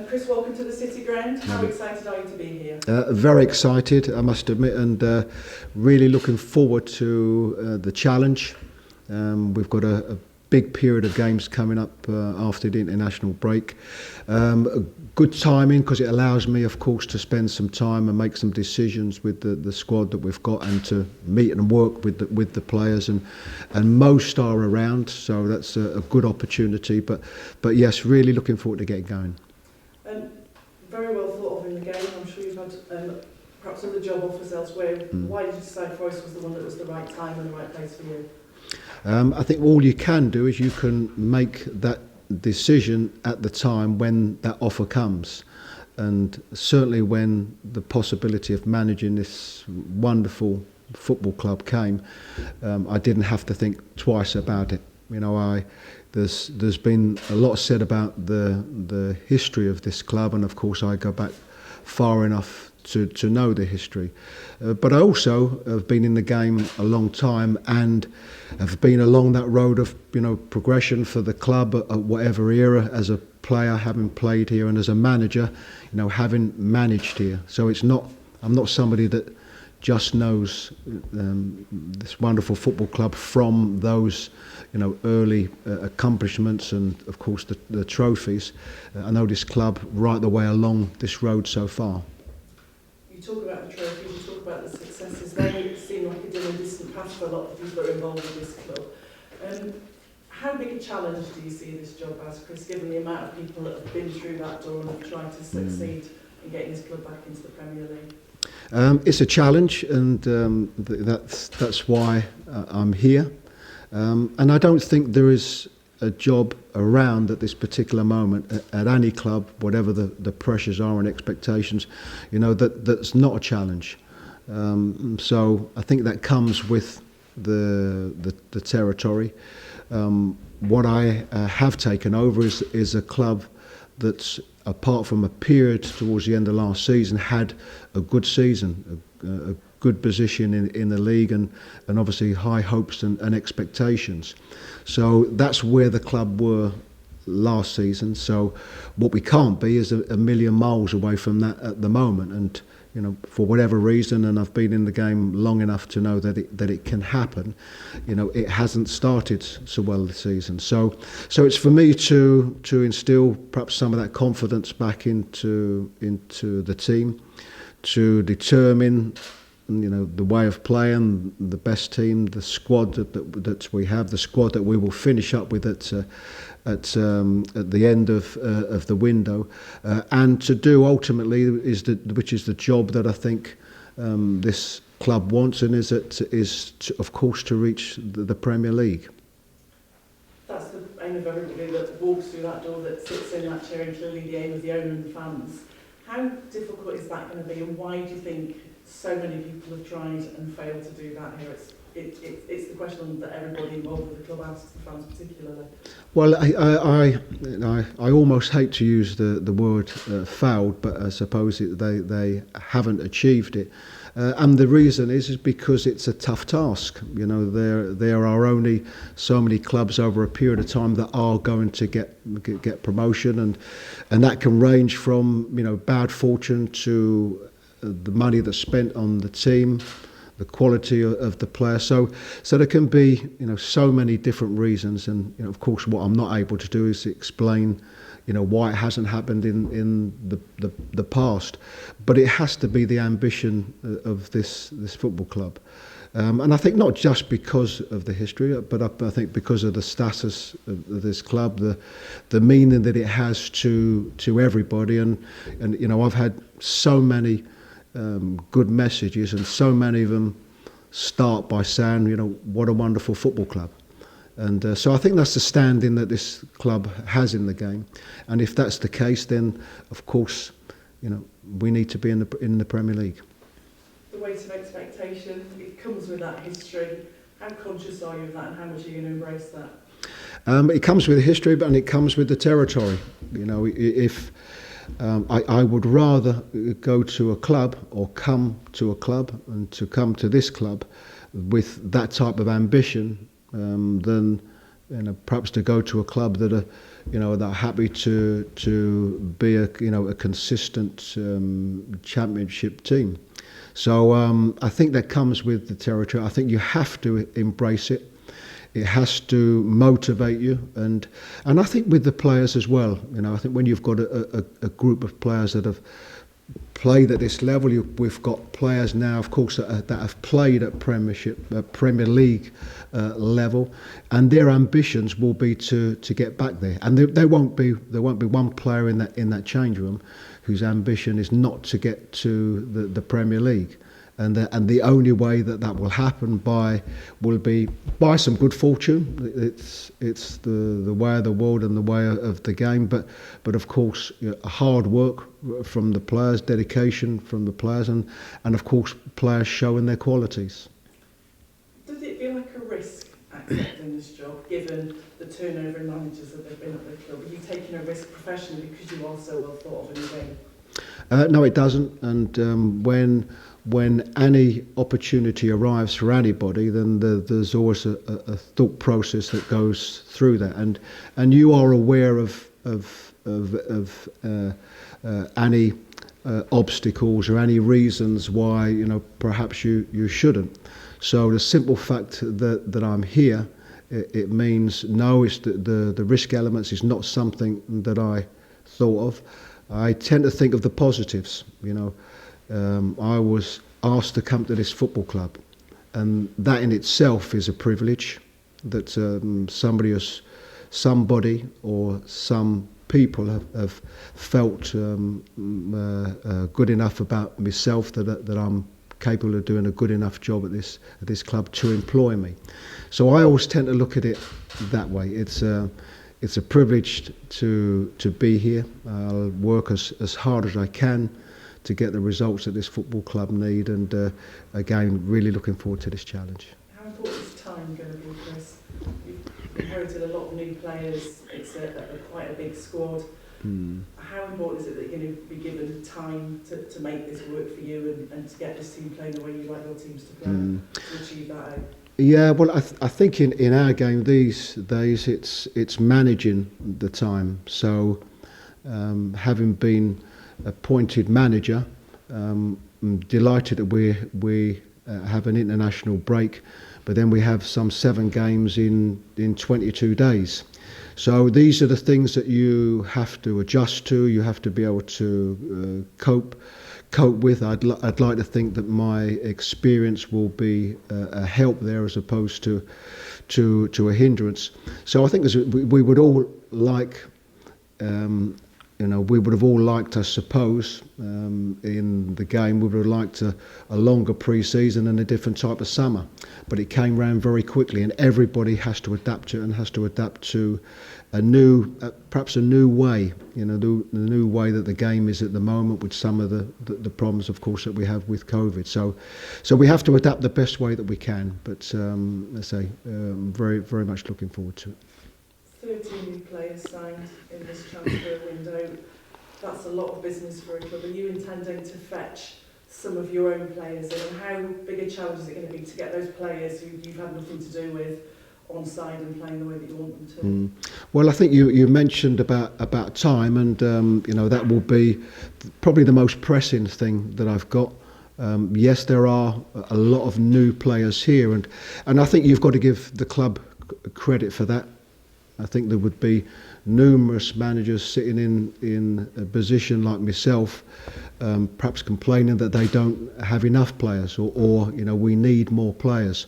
Chris, welcome to the City Ground. How excited are you to be here? Very excited, I must admit, and really looking forward to the challenge. We've got a big period of games coming up after the international break. Good timing because it allows me, of course, to spend some time and make some decisions with the squad that we've got, and to meet and work with the players, and most are around, so that's a good opportunity. But yes, really looking forward to getting going. Very well thought of in the game. I'm sure you've had perhaps other job offers elsewhere. Why did you decide Forest was the one that was the right time and the right place for you? I think all you can do is you can make that decision at the time when that offer comes, and certainly when the possibility of managing this wonderful football club came, I didn't have to think twice about it. You know, there's been a lot said about the history of this club, and of course I go back far enough to know the history. But I also have been in the game a long time and have been along that road of, you know, progression for the club at whatever era, as a player having played here, and as a manager, you know, having managed here. So I'm not somebody that just knows this wonderful football club from those, you know, early accomplishments and of course the trophies. I know this club right the way along this road so far. You talk about the trophies, you talk about the successes. They seem like a dim and distant past for a lot of people that are involved with this club. How big a challenge do you see this job as, Chris, given the amount of people that have been through that door and have tried to succeed in getting this club back into the Premier League? It's a challenge, and that's why I'm here. And I don't think there is a job around at this particular moment at any club, whatever the pressures are and expectations, you know, that's not a challenge. So I think that comes with the territory. What I have taken over is a club that's, apart from a period towards the end of last season, had a good season, a good position in the league, and obviously high hopes and expectations. So that's where the club were last season. So what we can't be is a million miles away from that at the moment. And, you know, for whatever reason, and I've been in the game long enough to know that it can happen, you know, it hasn't started so well this season. So it's for me to instill perhaps some of that confidence back into the team, to determine, you know, the way of playing, the best team, the squad that we have, the squad that we will finish up with at the end of the window, and to do ultimately which is the job that I think this club wants, and is of course to reach the Premier League. That's the aim of everybody that walks through that door, that sits in that chair, and clearly the aim of the owner and the fans. How difficult is that going to be, and why do you think so many people have tried and failed to do that here? It's the question that everybody involved with the club asks, the fans particularly. Well, I almost hate to use the word failed, but I suppose they haven't achieved it. And the reason is because it's a tough task. You know, there are only so many clubs over a period of time that are going to get promotion, and that can range from, you know, bad fortune to the money that's spent on the team, the quality of the player. So there can be, you know, so many different reasons, and, you know, of course what I'm not able to do is explain, you know, why it hasn't happened in the past. But it has to be the ambition of this football club. And I think not just because of the history, but I think because of the status of this club, the meaning that it has to everybody. And you know, I've had so many good messages, and so many of them start by saying, you know, what a wonderful football club. And so I think that's the standing that this club has in the game. And if that's the case, then of course, you know, we need to be in the Premier League. The weight of expectation, it comes with that history. How conscious are you of that, and how much are you going to embrace that? It comes with the history, and it comes with the territory. You know, if I would rather go to a club, or come to a club, and to come to this club with that type of ambition than perhaps to go to a club that are, that are happy to be a consistent championship team. So I think that comes with the territory. I think you have to embrace it. It has to motivate you, and I think with the players as well. I think when you've got a group of players that have played at this level, we've got players now, of course, that have played at Premier League level, and their ambitions will be to get back there. And there won't be one player in that change room whose ambition is not to get to the Premier League. And the only way that will happen will be by some good fortune. It's the way of the world and the way of the game. But of course, hard work from the players, dedication from the players, and of course players showing their qualities. Does it feel like a risk accepting this job, given the turnover in managers that have been at the club? Are you taking a risk professionally because you are so well thought of in the game? No, it doesn't. And when any opportunity arrives for anybody, then there's always a thought process that goes through that, and you are aware of any obstacles or any reasons why perhaps you shouldn't. So the simple fact that I'm here, it means it's the risk elements is not something that I thought of. I tend to think of the positives. I was asked to come to this football club, and that in itself is a privilege, that somebody or some people have felt good enough about myself that I'm capable of doing a good enough job at this club to employ me. So I always tend to look at it that way. It's a privilege to be here. I'll work as hard as I can to get the results that this football club need, and again, really looking forward to this challenge. How important is time going to be, Chris? You've inherited a lot of new players. It's quite a big squad. How important is it that you're going to be given time to make this work for you and to get this team playing the way you like your teams to play, to achieve that? Yeah, well, I think in our game these days it's managing the time. So having been appointed manager, I'm delighted that we have an international break, but then we have some 7 games in 22 days. So these are the things that you have to adjust to. You have to be able to cope with. I'd like to think that my experience will be a help there as opposed to a hindrance. So I think we would all like. We would have all liked, I suppose, in the game, we would have liked a longer pre-season and a different type of summer. But it came round very quickly, and everybody has to adapt to it and has to adapt to perhaps a new way, the new way that the game is at the moment, with some of the problems, of course, that we have with COVID. So we have to adapt the best way that we can. But very, very much looking forward to it. 13 new players signed in this transfer window. That's a lot of business for a club. Are you intending to fetch some of your own players in? And how big a challenge is it going to be to get those players who you've had nothing to do with on side and playing the way that you want them to? Well, I think you mentioned about time, and that will be probably the most pressing thing that I've got. Yes, there are a lot of new players here, and I think you've got to give the club credit for that. I think there would be numerous managers sitting in a position like myself, perhaps complaining that they don't have enough players, or we need more players.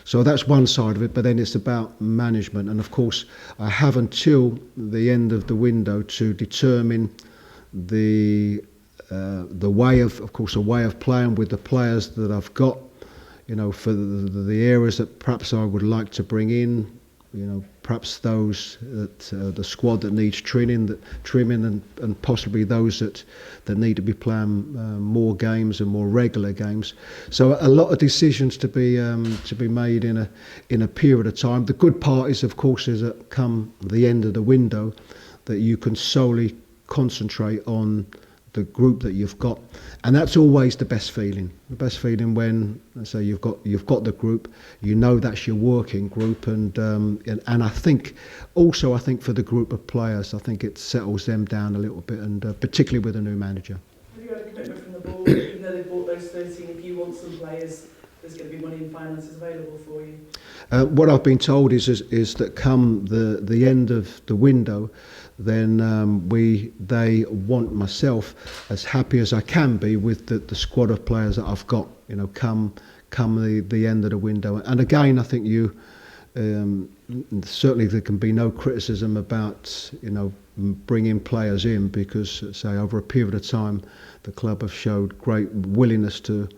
So that's one side of it, but then it's about management. And of course, I have until the end of the window to determine the way of course, a way of playing with the players that I've got, for the areas that perhaps I would like to bring in, perhaps those that the squad that needs trimming, and possibly those that need to be playing more games and more regular games. So a lot of decisions to be made in a period of time. The good part is, of course, is that come the end of the window, that you can solely concentrate on the group that you've got, and that's always the best feeling. The best feeling when, let's say, you've got the group, you know that's your working group, and I think for the group of players, I think it settles them down a little bit, and particularly with a new manager. Have you had a commitment from the board, even though they bought those 13, if you want some players, there's going to be money and finances available for you? What I've been told is that come the end of the window, then they want myself as happy as I can be with the squad of players that I've got. You know, come the end of the window. And again, I think certainly there can be no criticism about bringing players in, because say over a period of time, the club have showed great willingness to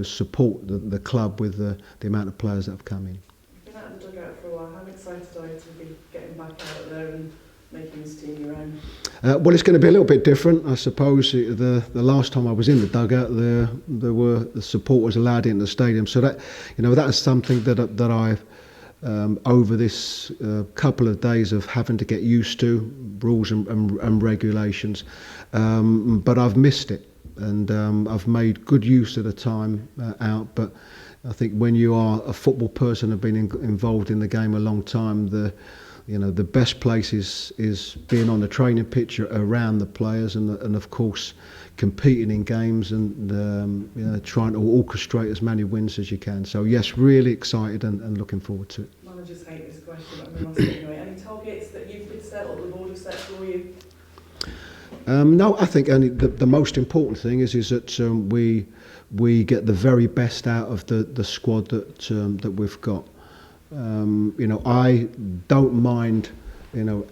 support the club with the amount of players that have come in. You've been out of the dugout for a while. How excited are you to be getting back out there and making this team your own? Well, it's going to be a little bit different, I suppose. The last time I was in the dugout, there were the supporters allowed into the stadium, so that is something that I've over this couple of days of having to get used to rules and regulations, but I've missed it. And I've made good use of the time out, but I think when you are a football person and have been involved in the game a long time, the best place is being on the training pitch around the players, and of course competing in games and trying to orchestrate as many wins as you can. So yes, really excited and looking forward to it. Managers hate this question, but I'm going to ask it anyway. Any targets that you've been set or the board have set for you? No, I think only the most important thing is that we get the very best out of the squad that we've got. I don't mind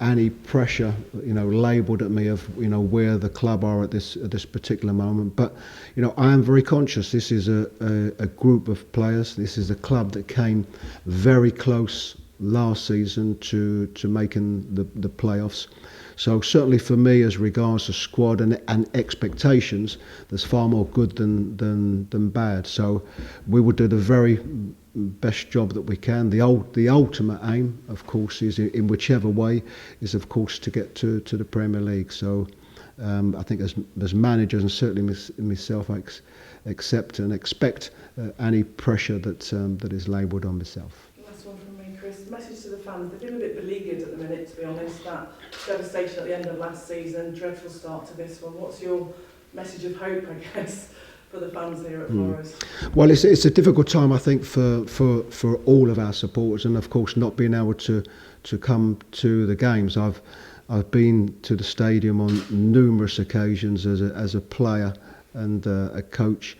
any pressure labelled at me of where the club are at this particular moment, but I am very conscious this is a group of players. This is a club that came very close last season to making the playoffs. So certainly for me, as regards the squad and expectations, there's far more good than bad. So we will do the very best job that we can. The ultimate aim, of course, is in whichever way, is of course to get to the Premier League. So I think as managers, and certainly myself, I accept and expect any pressure that is labelled on myself. Last one from me, Chris. Message to the fans. They've been a bit beleaguered at the minute, to be honest. That devastation at the end of last season, dreadful start to this one. What's your message of hope, I guess, for the fans here at Forest? Well, it's a difficult time, I think, for all of our supporters, and of course not being able to come to the games. I've been to the stadium on numerous occasions as a player and a coach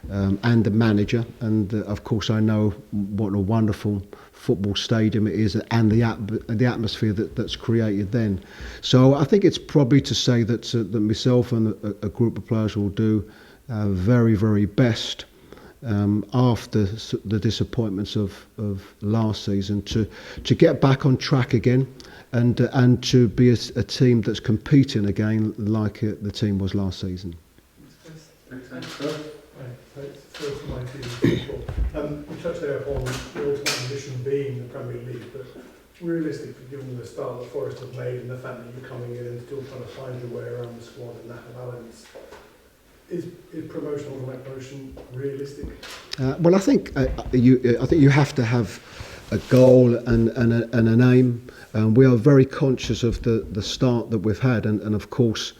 and a manager, and of course I know what a wonderful football stadium it is, and the atmosphere that's created then. So I think it's probably to say that myself and a group of players will do very, very best after the disappointments of last season to get back on track again, and to be a team that's competing again like the team was last season. Thanks, First, my team. We touched there upon the ultimate ambition being the Premier League, but realistically, given the start that Forest have made and the fact that you're coming in and still trying to find your way around the squad and that balance, is promotion or automatic promotion realistic? Well, I think you have to have a goal and an aim. We are very conscious of the start that we've had, and of course,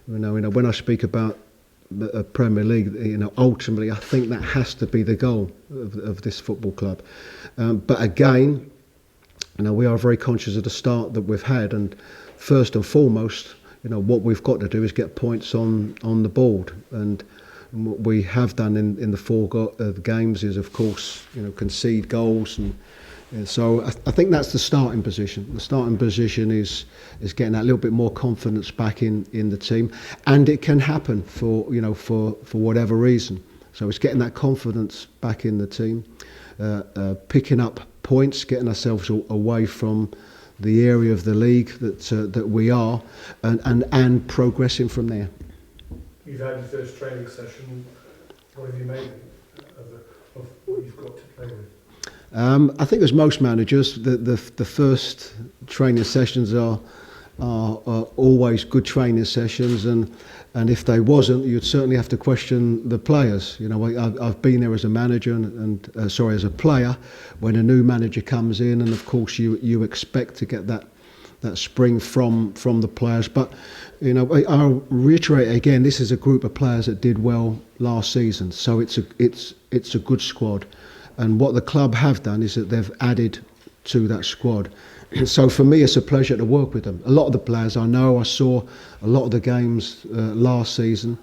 when I speak about a Premier League, ultimately I think that has to be the goal of this football club. But again, we are very conscious of the start that we've had, and first and foremost, what we've got to do is get points on the board, and what we have done in the four games is, of course, concede goals, and so I think that's the starting position. The starting position is getting that little bit more confidence back in the team, and it can happen for whatever reason. So it's getting that confidence back in the team, picking up points, getting ourselves away from the area of the league that we are, and progressing from there. You've had your first training session. What have you made of what you've got to play with? I think as most managers, the first training sessions are are always good training sessions, and if they wasn't, you'd certainly have to question the players. You know, I've been there as a manager and as a player when a new manager comes in, and of course you expect to get that spring from the players. But you know, I'll reiterate again, this is a group of players that did well last season, so it's a good squad. And what the club have done is that they've added to that squad. And so for me, it's a pleasure to work with them. A lot of the players I know, I saw a lot of the games last season,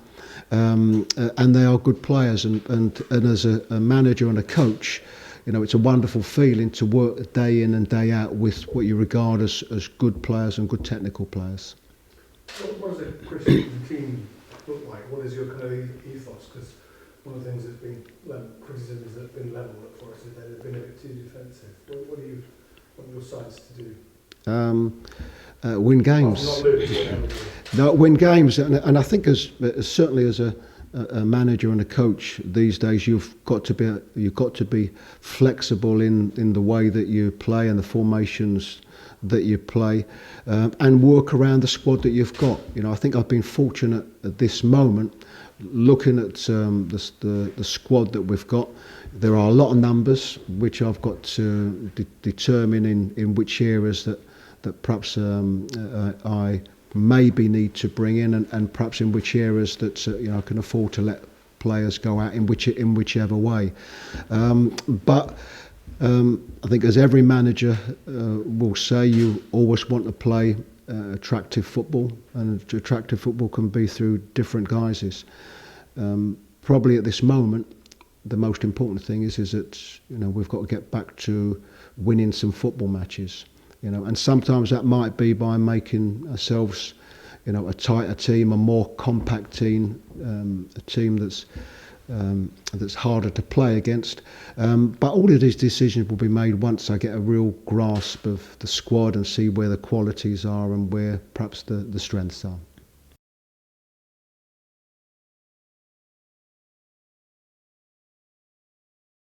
and they are good players. And as a manager and a coach, you know, it's a wonderful feeling to work day in and day out with what you regard as good players and good technical players. What does a Chris Hughton team look like? What is your kind of ethos? Because one of the things that's been criticisms that have been levelled at Forest is that they've been a bit too defensive. What are your sides to do? Win games. Not lose, No, win games, and I think as certainly as a manager and a coach these days, you've got to be flexible in the way that you play and the formations that you play, and work around the squad that you've got. You know, I think I've been fortunate at this moment, looking at the squad that we've got. There are a lot of numbers which I've got to determine in which areas that perhaps I maybe need to bring in, and perhaps in which areas that you know, I can afford to let players go out in whichever way. But I think, as every manager will say, you always want to play attractive football, and attractive football can be through different guises. Probably at this moment, the most important thing is that, you know, we've got to get back to winning some football matches. You know, and sometimes that might be by making ourselves, you know, a tighter team, a more compact team, a team that's harder to play against. But all of these decisions will be made once I get a real grasp of the squad and see where the qualities are and where perhaps the strengths are.